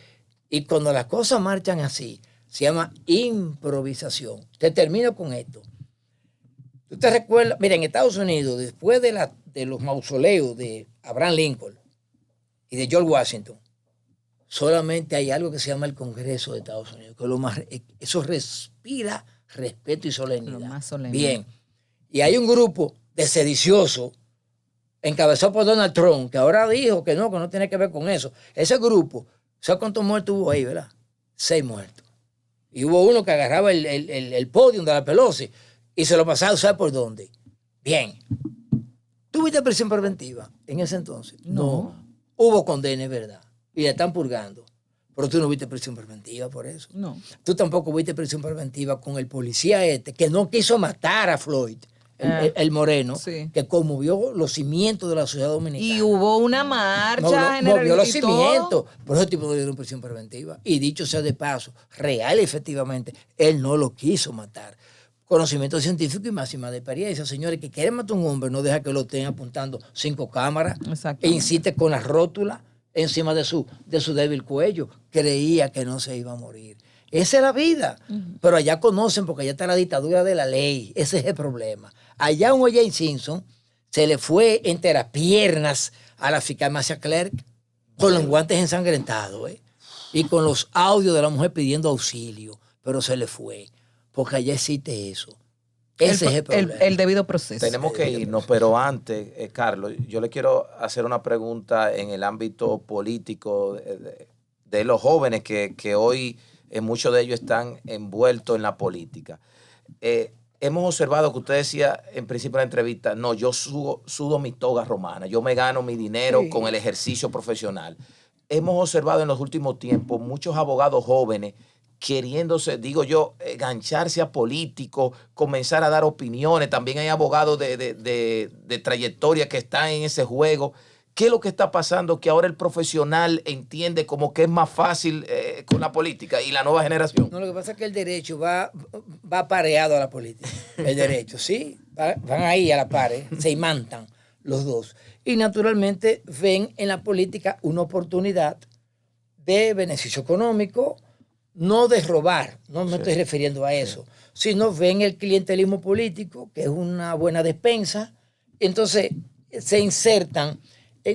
Y cuando las cosas marchan así, se llama improvisación. Te termino con esto. ¿Tú te recuerdas? Mira, en Estados Unidos, después de los mausoleos de Abraham Lincoln y de George Washington, solamente hay algo que se llama el Congreso de Estados Unidos, que es lo más, eso respira respeto y solemnidad. Lo más solemne. Bien. Y hay un grupo de sediciosos encabezado por Donald Trump, que ahora dijo que no tiene que ver con eso. Ese grupo, ¿sabes cuántos muertos hubo ahí, verdad? 6 muertos. Y hubo uno que agarraba el podio de la Pelosi y se lo pasaba, ¿sabes por dónde? Bien. ¿Tuviste prisión preventiva en ese entonces? No. Hubo condena, ¿verdad? Y la están purgando. Pero tú no viste prisión preventiva por eso. No. Tú tampoco viste prisión preventiva con el policía que no quiso matar a Floyd, el moreno, sí. que conmovió los cimientos de la sociedad dominicana. Y hubo una marcha movió los y todo. cimientos. Por ese tipo no le dieron prisión preventiva. Y dicho sea de paso, real y efectivamente, él no lo quiso matar. Conocimiento científico y máxima de experiencia. Señores, que quiere matar a un hombre, no deja que lo estén apuntando 5 cámaras e insiste con la rótula encima de su débil cuello. Creía que no se iba a morir. Esa es la vida. Pero allá conocen, porque allá está la dictadura de la ley. Ese es el problema. Allá un O.J. Simpson se le fue entre las piernas a la fiscal Marcia Clerk con los guantes ensangrentados, y con los audios de la mujer pidiendo auxilio. Pero se le fue. Porque allá existe eso. Ese es el problema. El debido proceso. Tenemos que irnos, pero antes, Carlos, yo le quiero hacer una pregunta en el ámbito político de los jóvenes que hoy muchos de ellos están envueltos en la política. Hemos observado que usted decía en principio de la entrevista, no, yo sudo mi toga romana, yo me gano mi dinero con el ejercicio profesional. Hemos observado en los últimos tiempos muchos abogados jóvenes queriéndose, digo yo, engancharse a políticos, comenzar a dar opiniones. También hay abogados de trayectoria que están en ese juego. ¿Qué es lo que está pasando? Que ahora el profesional entiende como que es más fácil con la política y la nueva generación. No, lo que pasa es que el derecho va pareado a la política. El derecho, sí, van ahí a la par, se imantan los dos. Y naturalmente ven en la política una oportunidad de beneficio económico, no de robar, no me estoy refiriendo a eso, sino ven el clientelismo político, que es una buena despensa, entonces se insertan,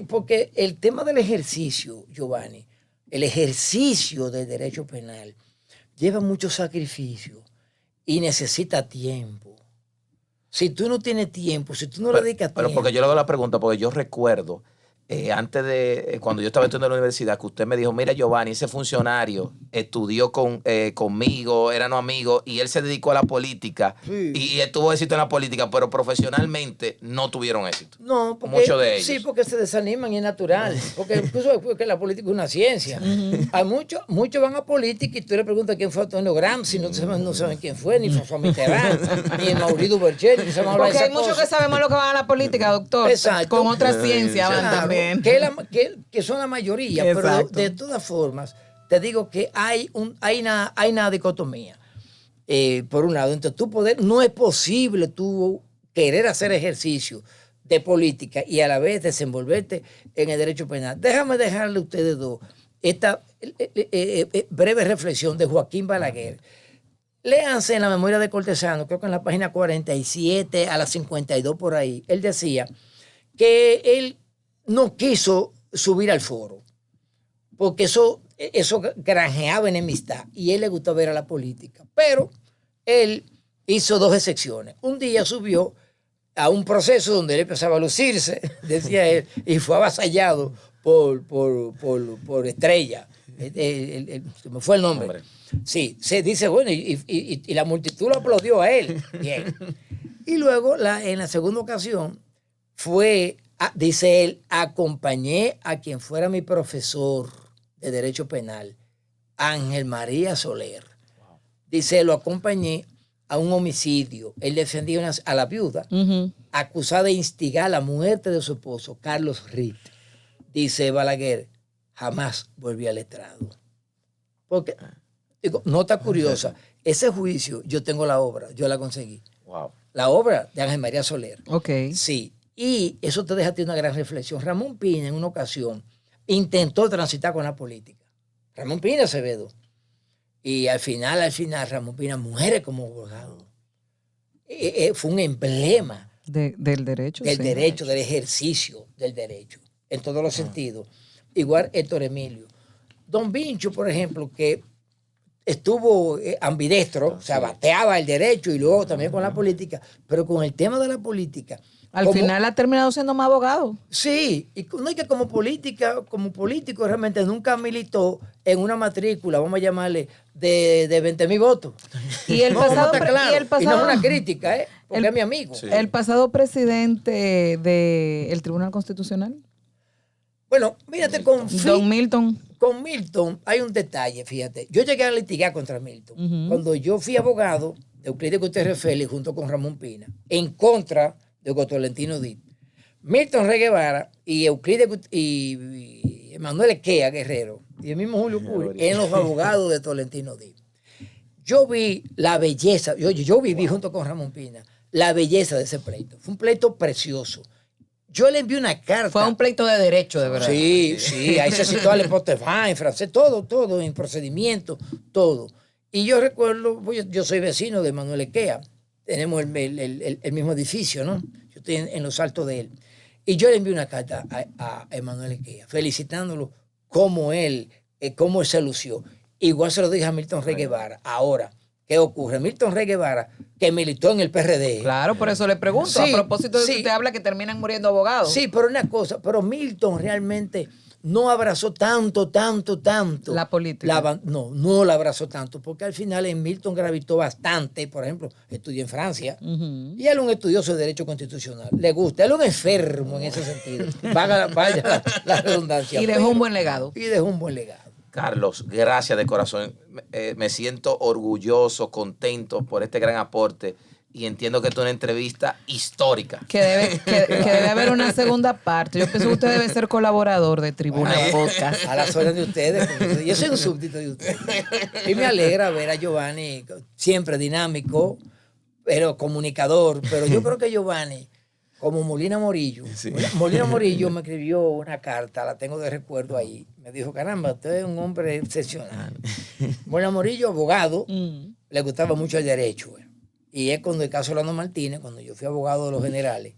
porque el tema del ejercicio, Giovanni, el ejercicio del derecho penal lleva mucho sacrificio y necesita tiempo. Si tú no tienes tiempo, si tú no le dedicas tiempo. Pero porque yo le hago la pregunta, porque yo recuerdo antes de, cuando yo estaba estudiando en la universidad, que usted me dijo, mira Giovanni, ese funcionario estudió conmigo, éramos amigos, y él se dedicó a la política, y tuvo éxito en la política, pero profesionalmente no tuvieron éxito. No, porque, muchos de ellos. Sí, porque se desaniman y es natural, porque la política es una ciencia. Hay muchos van a política y tú le preguntas quién fue Antonio Gramsci, no saben quién fue, ni François Mitterrand, ni Mauricio Berger, ni se van a hablar de esa Porque hay muchos que sabemos lo que van a la política, doctor. Exacto. Con otras ciencias van también. Que son la mayoría, pero de todas formas, te digo que hay una dicotomía. Por un lado, entonces no es posible tú querer hacer ejercicio de política y a la vez desenvolverte en el derecho penal. Déjame dejarle a ustedes dos esta breve reflexión de Joaquín Balaguer. Léanse en la memoria de Cortesano, creo que en la página 47 a la 52 por ahí. Él decía que él no quiso subir al foro, porque eso granjeaba enemistad y a él le gustaba ver a la política. Pero él hizo 2 excepciones. Un día subió a un proceso donde él empezaba a lucirse, decía él, y fue avasallado por Estrella. Se me fue el nombre. Sí, se dice, bueno, y la multitud lo aplaudió a él. Bien. Y luego, en la segunda ocasión, dice él, acompañé a quien fuera mi profesor de Derecho Penal, Ángel María Soler. Wow. Dice, lo acompañé a un homicidio. Él defendía a la viuda, acusada de instigar la muerte de su esposo, Carlos Ritt. Dice Balaguer, jamás volví al estrado. Porque, digo, nota curiosa, ese juicio, yo tengo la obra, yo la conseguí. Wow. La obra de Ángel María Soler. Ok. Sí. Y eso te deja a ti una gran reflexión. Ramón Piña en una ocasión intentó transitar con la política. Ramón Piña Acevedo. Y al final, Ramón Piña muere como abogado. Fue un emblema del derecho. Del derecho, del ejercicio del derecho, en todos los sentidos. Igual Héctor Emilio. Don Vincho, por ejemplo, que estuvo ambidestro, o sea, bateaba el derecho y luego también con la política, pero con el tema de la política. Al final ha terminado siendo más abogado. Sí, y no es que como político realmente nunca militó en una matrícula, vamos a llamarle, de 20,000 votos. Y el pasado, y no es una crítica, porque es mi amigo. Sí. El pasado presidente del Tribunal Constitucional. Bueno, mírate, Don Milton. con Milton hay un detalle, fíjate. Yo llegué a litigar contra Milton. Cuando yo fui abogado de Euclides Gutiérrez Félix junto con Ramón Pina, en contra de Tolentino Díaz. Milton Rey Guevara y Euclides y Emanuel Equea Guerrero y el mismo Julio Curi eran los abogados de Tolentino Díaz. Yo vi la belleza, yo viví junto con Ramón Pina, la belleza de ese pleito. Fue un pleito precioso. Yo le envié una carta. Fue un pleito de derecho, de verdad. Sí, ahí se citó al Pottevin, en francés, todo, en procedimiento, todo. Y yo recuerdo, yo soy vecino de Manuel Equea, tenemos el mismo edificio, ¿no? Yo estoy en los altos de él. Y yo le envié una carta a Emanuel Equea, felicitándolo cómo él se lució. Igual se lo dije a Milton Rey Guevara. Ahora, ¿qué ocurre? Milton Rey Guevara, que militó en el PRD. Claro, por eso le pregunto. Sí, a propósito de que sí. usted habla que terminan muriendo abogados. Sí, pero una cosa, pero Milton realmente no abrazó tanto. La política. No la abrazó tanto, porque al final en Milton gravitó bastante. Por ejemplo, estudió en Francia y él es un estudioso de Derecho Constitucional. Le gusta, él es un enfermo en ese sentido. Vaya la redundancia. Y dejó un buen legado. Carlos, gracias de corazón. Me siento orgulloso, contento por este gran aporte y entiendo que esto es una entrevista histórica. Que debe haber una segunda parte. Yo pienso que usted debe ser colaborador de Tribuna Podcast. A las órdenes de ustedes. Yo soy un súbdito de ustedes. Y me alegra ver a Giovanni siempre dinámico, pero comunicador. Pero yo creo que Giovanni, como Molina Morillo, Molina Morillo me escribió una carta, la tengo de recuerdo ahí. Me dijo, caramba, usted es un hombre excepcional. Molina Morillo, abogado, le gustaba mucho el derecho. Y es cuando el caso Orlando Martínez, cuando yo fui abogado de los generales,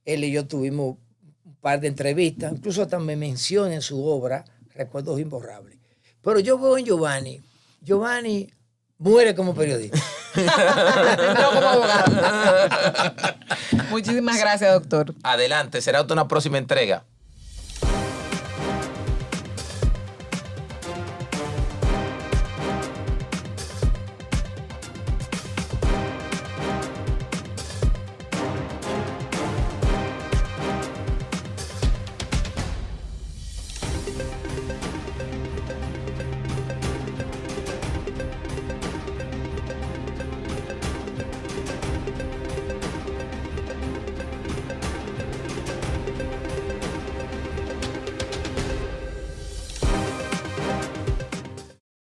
él y yo tuvimos un par de entrevistas, incluso hasta me menciona en su obra Recuerdos Imborrables. Pero yo veo en Giovanni muere como periodista. No como abogado. Muchísimas gracias, doctor. Adelante, será hasta una próxima entrega.